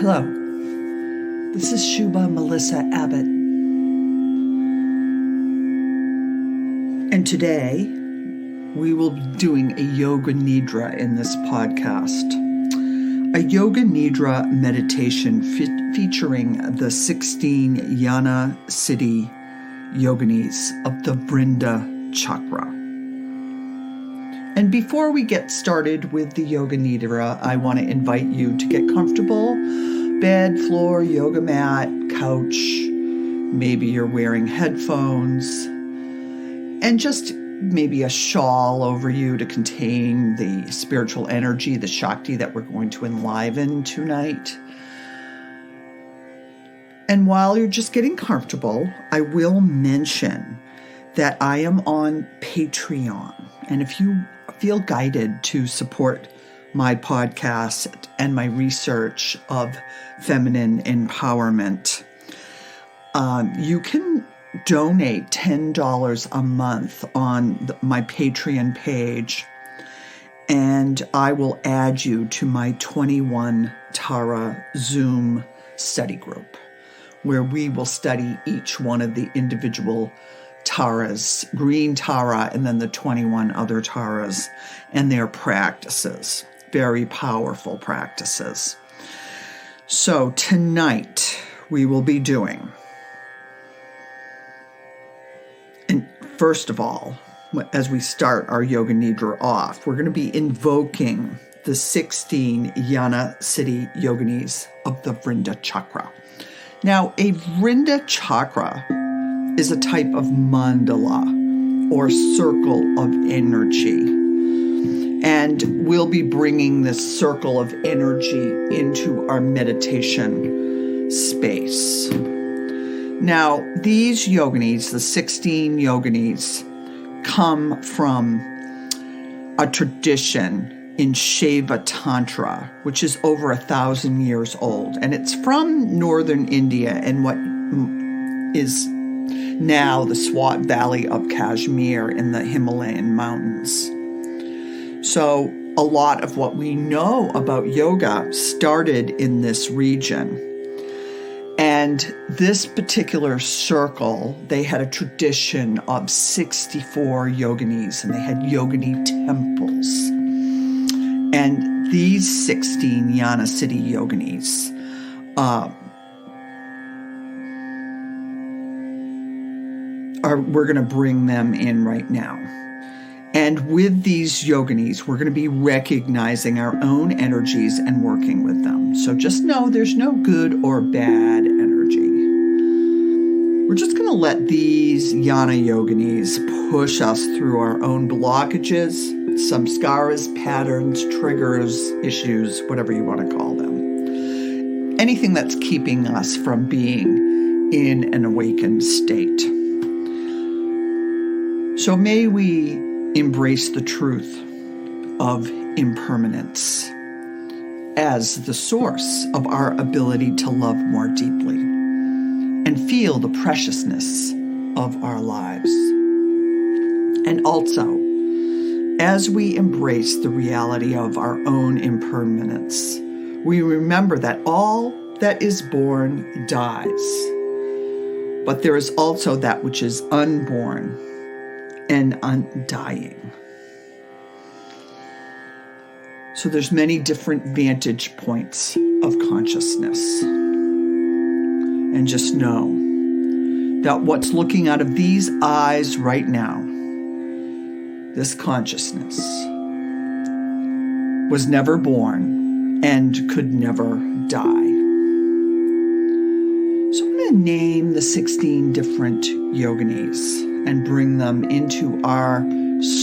Hello, this is Shuba Melissa Abbott, and today we will be doing a Yoga Nidra in this podcast. A Yoga Nidra meditation featuring the 16 Jnana Siddha Yoginis of the Vrindha Chakra. And before we get started with the Yoga Nidra, I want to invite you to get comfortable. Bed, floor, yoga mat, couch, maybe you're wearing headphones, and just maybe a shawl over you to contain the spiritual energy, the Shakti that we're going to enliven tonight. And while you're just getting comfortable, I will mention that I am on Patreon. And if you feel guided to support my podcast and my research of feminine empowerment, you can donate $10 a month on my Patreon page, and I will add you to my 21 Tara Zoom study group, where we will study each one of the individual Taras, green Tara, and then the 21 other Taras and their practices. Very powerful practices. So tonight we will be doing, and first of all, as we start our Yoga Nidra off, we're going to be invoking the 16 Jnana Siddha Yoginis of the Vrindha Chakra. Now, a Vrindha Chakra is a type of mandala or circle of energy. And we'll be bringing this circle of energy into our meditation space. Now, these yoginis, the 16 yoginis, come from a tradition in Shaiva Tantra, which is over 1,000 years old. And it's from northern India and what is now the Swat Valley of Kashmir in the Himalayan Mountains. So a lot of what we know about yoga started in this region. And this particular circle, they had a tradition of 64 yoginis, and they had yogini temples. And these 16 Jnana Siddha Yoginis we're going to bring them in right now. And with these yoginis, we're going to be recognizing our own energies and working with them. So just know there's no good or bad energy. We're just going to let these Jnana yoginis push us through our own blockages, samskaras, patterns, triggers, issues, whatever you want to call them. Anything that's keeping us from being in an awakened state. So may we embrace the truth of impermanence as the source of our ability to love more deeply and feel the preciousness of our lives. And also, as we embrace the reality of our own impermanence, we remember that all that is born dies, but there is also that which is unborn and undying. So there's many different vantage points of consciousness. And just know that what's looking out of these eyes right now, this consciousness, was never born and could never die. So I'm going to name the 16 different yoginis and bring them into our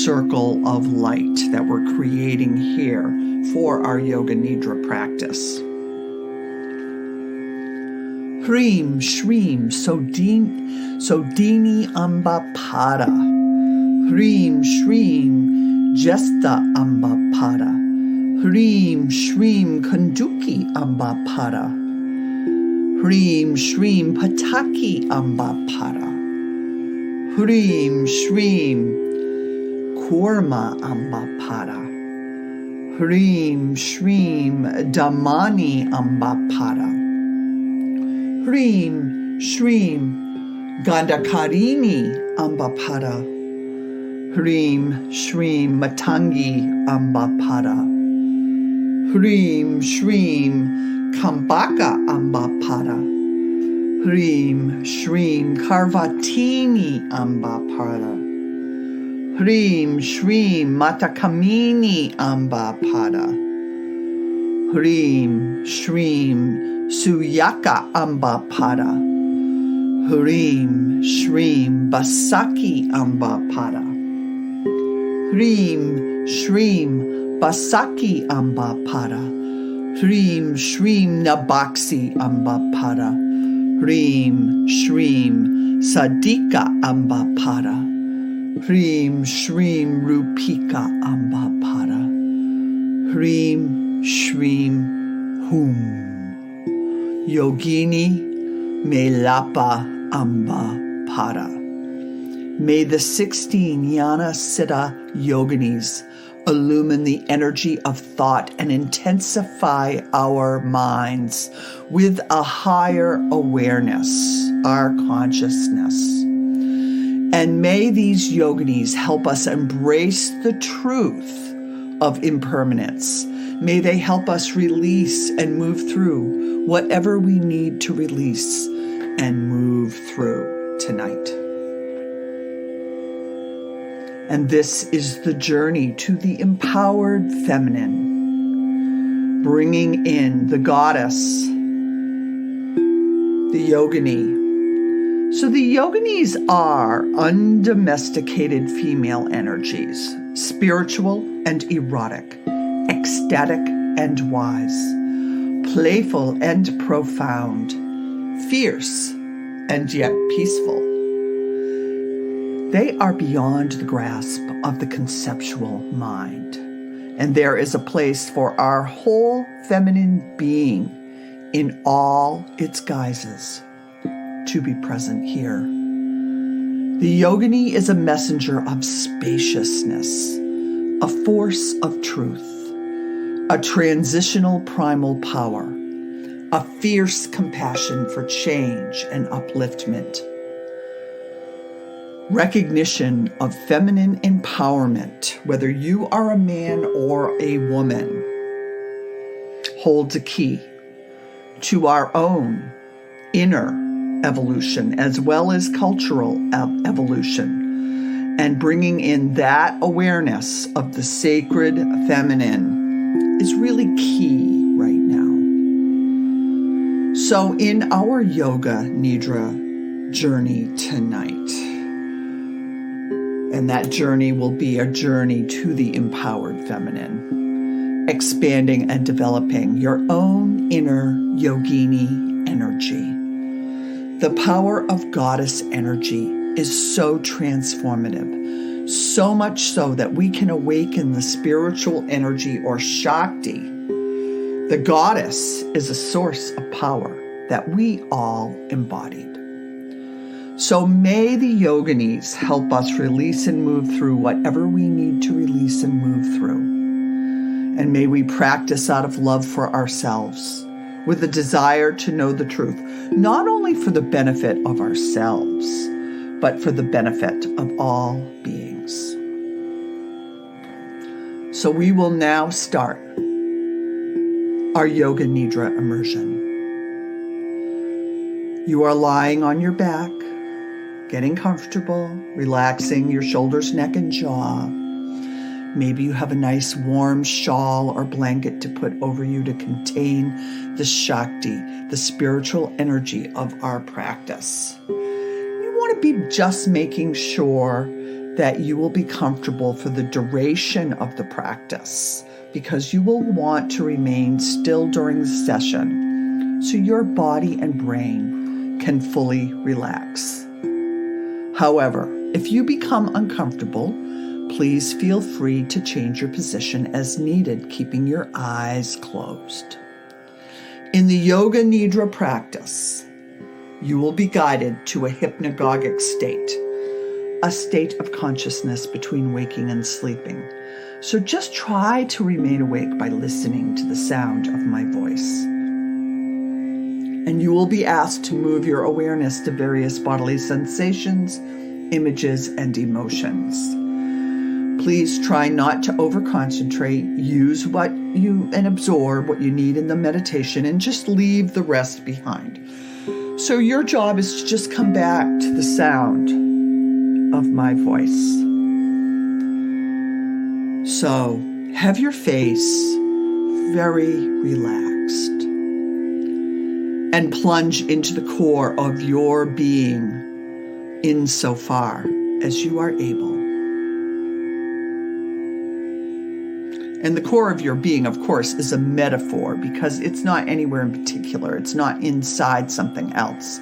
circle of light that we're creating here for our Yoga Nidra practice. Hrim, Shrim, Sodini Amba Pada. Hrim, Shrim, Jesta Amba Pada. Hrim, Shrim, Kanduki Amba Pada. Hrim, Shrim, Pataki Amba Pada. Hrim, Shrim, Kurma Amba Pada. Hrim Shrim Damani Ambapada. Hrim Shrim Gandakarini Ambapada. Hrim Shrim Matangi Ambapada. Hrim Shrim Kambaka Ambapada. Hrim Shrim Karvatini Ambapada. Hrim Shrim Matakamini Ambapada. Hrim Shrim Suyaka Ambapada. Hrim Shrim Basaki Ambapada. Hrim Shrim Basaki Ambapada. Hrim Shrim Nabaksi Ambapada. Hrim Shrim Sadika Ambapada. Hrim Shrim Rupika Ambapada. Hrim Shrim Hum. Yogini Melapa Ambapada. May the 16 Jnana Siddha Yoginis illumine the energy of thought and intensify our minds with a higher awareness, our consciousness. And may these yoginis help us embrace the truth of impermanence. May they help us release and move through whatever we need to release and move through tonight. And this is the journey to the empowered feminine, bringing in the goddess, the yogini. So the yoginis are undomesticated female energies, spiritual and erotic, ecstatic and wise, playful and profound, fierce and yet peaceful. They are beyond the grasp of the conceptual mind, and there is a place for our whole feminine being in all its guises to be present here. The yogini is a messenger of spaciousness, a force of truth, a transitional primal power, a fierce compassion for change and upliftment. Recognition of feminine empowerment, whether you are a man or a woman, holds a key to our own inner evolution as well as cultural evolution, and bringing in that awareness of the sacred feminine is really key right now. So in our Yoga Nidra journey tonight, and that journey will be a journey to the empowered feminine, expanding and developing your own inner yogini energy. The power of goddess energy is so transformative, so much so that we can awaken the spiritual energy or Shakti. The goddess is a source of power that we all embodied. So may the yoginis help us release and move through whatever we need to release and move through. And may we practice out of love for ourselves, with a desire to know the truth, not only for the benefit of ourselves, but for the benefit of all beings. So we will now start our Yoga Nidra immersion. You are lying on your back, getting comfortable, relaxing your shoulders, neck, and jaw. Maybe you have a nice warm shawl or blanket to put over you to contain the Shakti, the spiritual energy of our practice. You want to be just making sure that you will be comfortable for the duration of the practice, because you will want to remain still during the session so your body and brain can fully relax. However, if you become uncomfortable, please feel free to change your position as needed, keeping your eyes closed. In the Yoga Nidra practice, you will be guided to a hypnagogic state, a state of consciousness between waking and sleeping, So just try to remain awake by listening to the sound of my voice. And you will be asked to move your awareness to various bodily sensations, images, and emotions. Please try not to over-concentrate. Use and absorb what you need in the meditation and just leave the rest behind. So your job is to just come back to the sound of my voice. So have your face very relaxed and plunge into the core of your being insofar as you are able. And the core of your being, of course, is a metaphor because it's not anywhere in particular. It's not inside something else.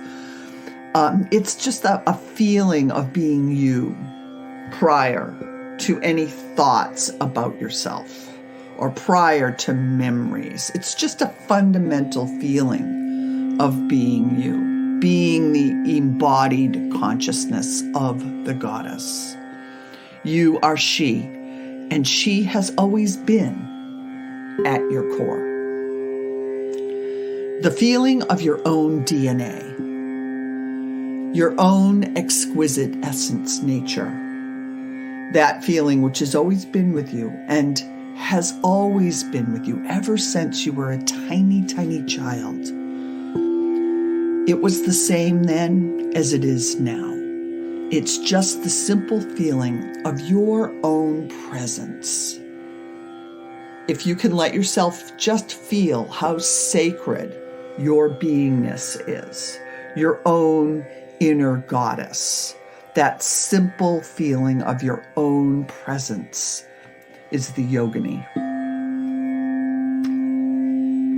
It's just a feeling of being you prior to any thoughts about yourself or prior to memories. It's just a fundamental feeling of being you, being the embodied consciousness of the goddess. You are she, and she has always been at your core. The feeling of your own DNA, your own exquisite essence nature, that feeling which has always been with you and has always been with you ever since you were a tiny, tiny child. It was the same then as it is now. It's just the simple feeling of your own presence. If you can let yourself just feel how sacred your beingness is, your own inner goddess, that simple feeling of your own presence is the yogini.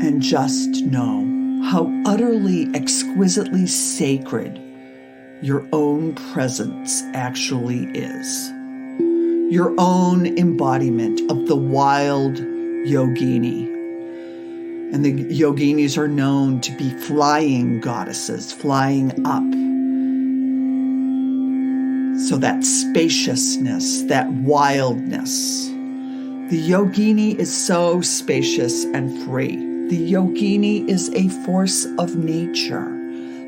And just know how utterly, exquisitely sacred your own presence actually is. Your own embodiment of the wild yogini. And the yoginis are known to be flying goddesses, flying up. So that spaciousness, that wildness. The yogini is so spacious and free. The yogini is a force of nature,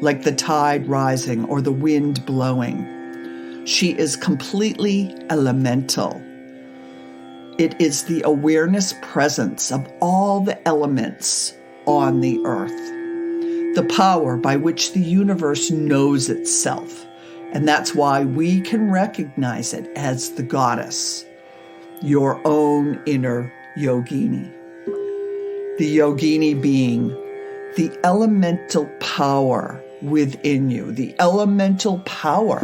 like the tide rising or the wind blowing. She is completely elemental. It is the awareness presence of all the elements on the earth, the power by which the universe knows itself. And that's why we can recognize it as the goddess, your own inner yogini. The yogini being the elemental power within you, the elemental power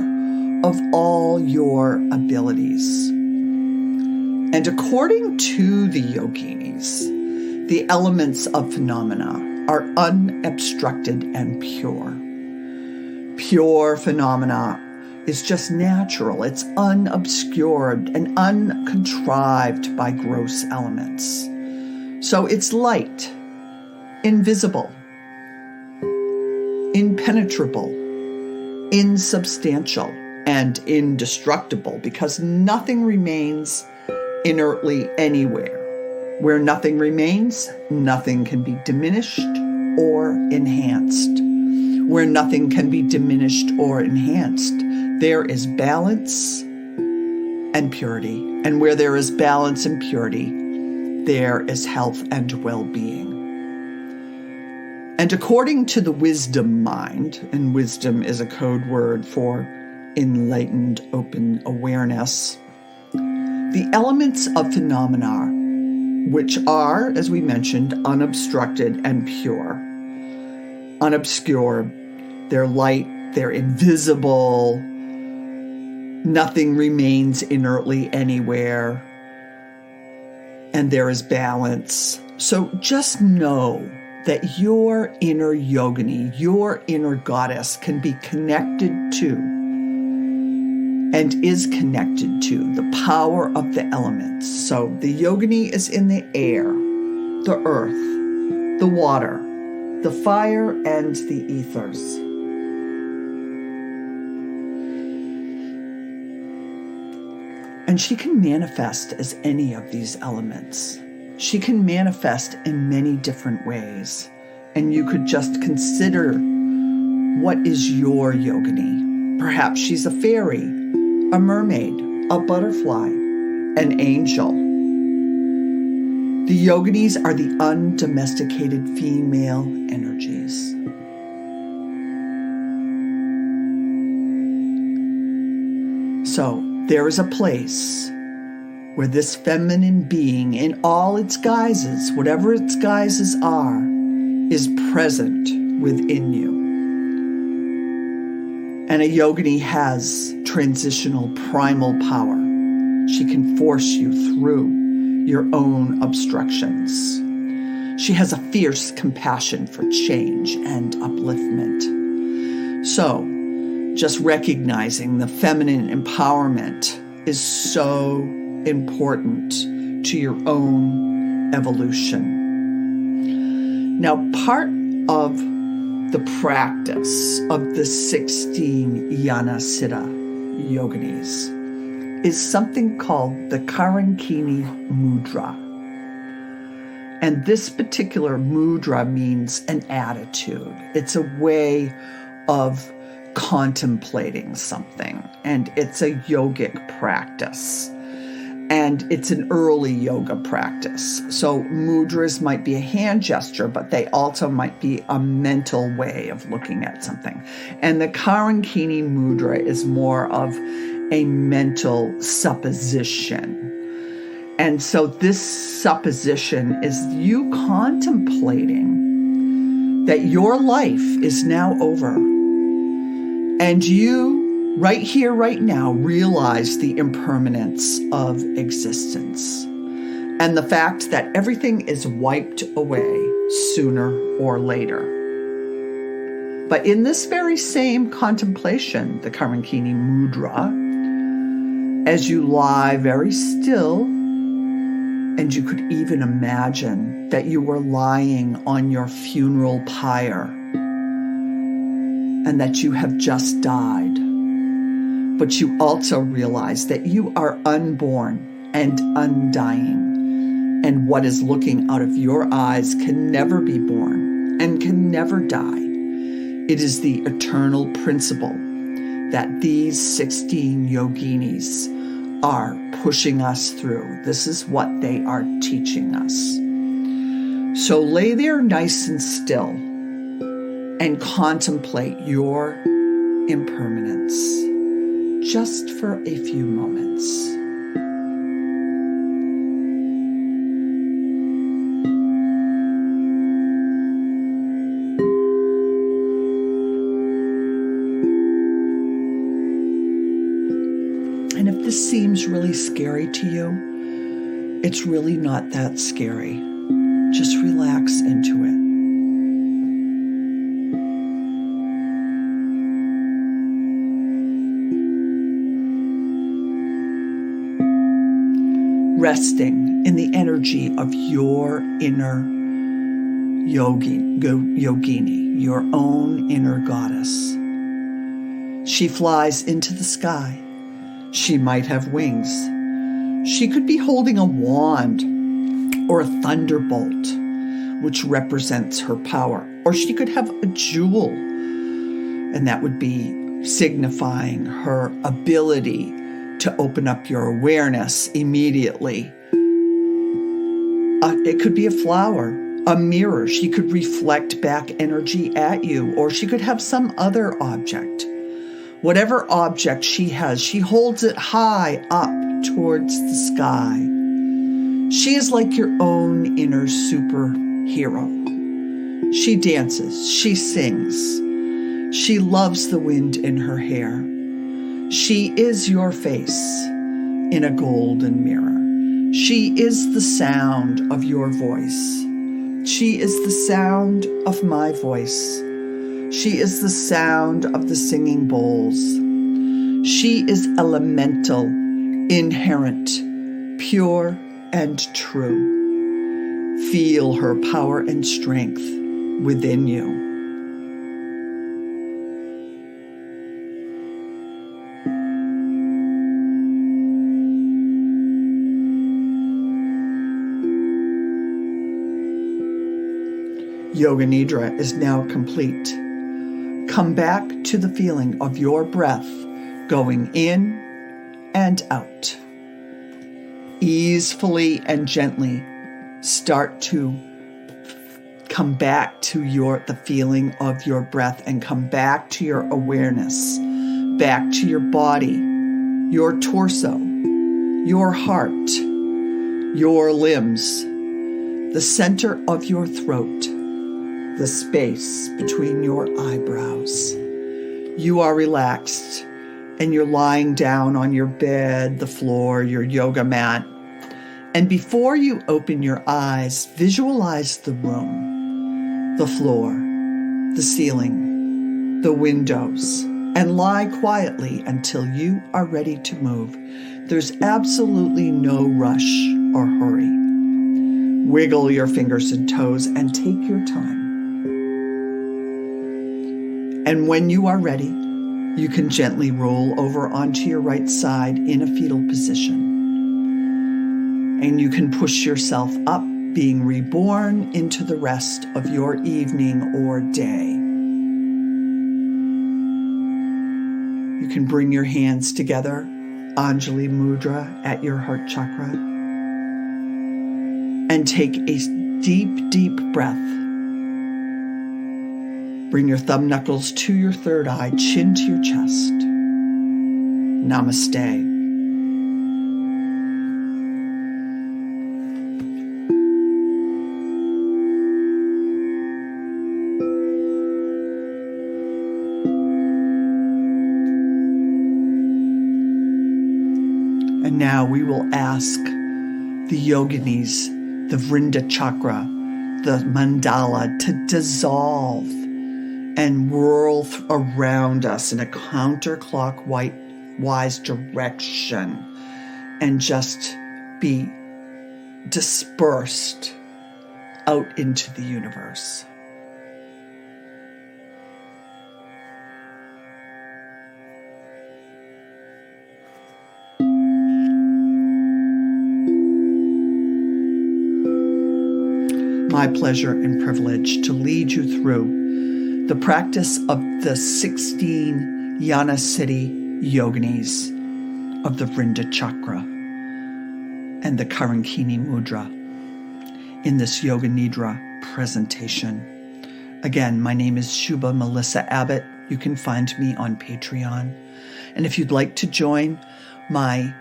of all your abilities. And according to the yoginis, the elements of phenomena are unobstructed and pure. Pure phenomena is just natural. It's unobscured and uncontrived by gross elements. So it's light, invisible, impenetrable, insubstantial, and indestructible, because nothing remains inertly anywhere. Where nothing remains, nothing can be diminished or enhanced. Where nothing can be diminished or enhanced, there is balance and purity. And where there is balance and purity, there is health and well-being. And according to the wisdom mind, and wisdom is a code word for enlightened, open awareness, the elements of phenomena, which are, as we mentioned, unobstructed and pure, unobscured, they're light, they're invisible, nothing remains inertly anywhere, and there is balance. So just know that your inner yogini, your inner goddess, can be connected to and is connected to the power of the elements. So the yogini is in the air, the earth, the water, the fire, and the ethers. And And she can manifest as any of these elements. She can manifest in many different ways. And you could just consider, what is your yogini? Perhaps she's a fairy, a mermaid, a butterfly, an angel. The yoginis are the undomesticated female energies. So there is a place where this feminine being in all its guises, whatever its guises are, is present within you. And a yogini has transitional primal power. She can force you through your own obstructions. She has a fierce compassion for change and upliftment. So, just recognizing the feminine empowerment is so important to your own evolution. Now, part of the practice of the 16 Jnana Siddha Yoginis is something called the Karankini Mudra. And this particular mudra means an attitude. It's a way of contemplating something, and it's a yogic practice. And it's an early yoga practice. So mudras might be a hand gesture, but they also might be a mental way of looking at something. And the Karankini mudra is more of a mental supposition. And so this supposition is you contemplating that your life is now over. And you, right here, right now, realize the impermanence of existence and the fact that everything is wiped away sooner or later. But in this very same contemplation, the Karankini Mudra, as you lie very still, and you could even imagine that you were lying on your funeral pyre and that you have just died. But you also realize that you are unborn and undying, and what is looking out of your eyes can never be born and can never die. It is the eternal principle that these 16 yoginis are pushing us through. This is what they are teaching us. So lay there nice and still and contemplate your impermanence just for a few moments. And if this seems really scary to you, it's really not that scary. Just relax into it. Resting in the energy of your inner yogini, your own inner goddess. She flies into the sky. She might have wings. She could be holding a wand or a thunderbolt, which represents her power. Or she could have a jewel, and that would be signifying her ability to open up your awareness immediately. It could be a flower, a mirror. She could reflect back energy at you, or she could have some other object. Whatever object she has, she holds it high up towards the sky. She is like your own inner superhero. She dances, she sings. She loves the wind in her hair. She is your face in a golden mirror. She is the sound of your voice. She is the sound of my voice. She is the sound of the singing bowls. She is elemental, inherent, pure, and true. Feel her power and strength within you. Yoga Nidra is now complete. Come back to the feeling of your breath going in and out. Easefully and gently start to come back to the feeling of your breath and come back to your awareness, back to your body, your torso, your heart, your limbs, the center of your throat, the space between your eyebrows. You are relaxed and you're lying down on your bed, the floor, your yoga mat. And before you open your eyes, visualize the room, the floor, the ceiling, the windows, and lie quietly until you are ready to move. There's absolutely no rush or hurry. Wiggle your fingers and toes and take your time. And when you are ready, you can gently roll over onto your right side in a fetal position. And you can push yourself up, being reborn into the rest of your evening or day. You can bring your hands together, Anjali Mudra at your heart chakra, and take a deep, deep breath. Bring your thumb knuckles to your third eye, chin to your chest. Namaste. And now we will ask the yoginis, the Vrinda chakra, the mandala to dissolve and whirl around us in a counterclockwise direction and just be dispersed out into the universe. My pleasure and privilege to lead you through the practice of the 16 Jnana Siddha Yoginis of the Vrinda Chakra and the Karankini Mudra in this Yoga Nidra presentation. Again, my name is Shubha Melissa Abbott. You can find me on Patreon. And if you'd like to join my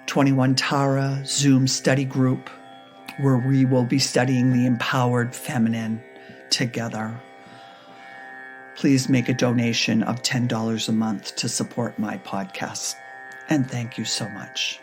21 Tara Zoom study group, where we will be studying the empowered feminine together, please make a donation of $10 a month to support my podcast. And thank you so much.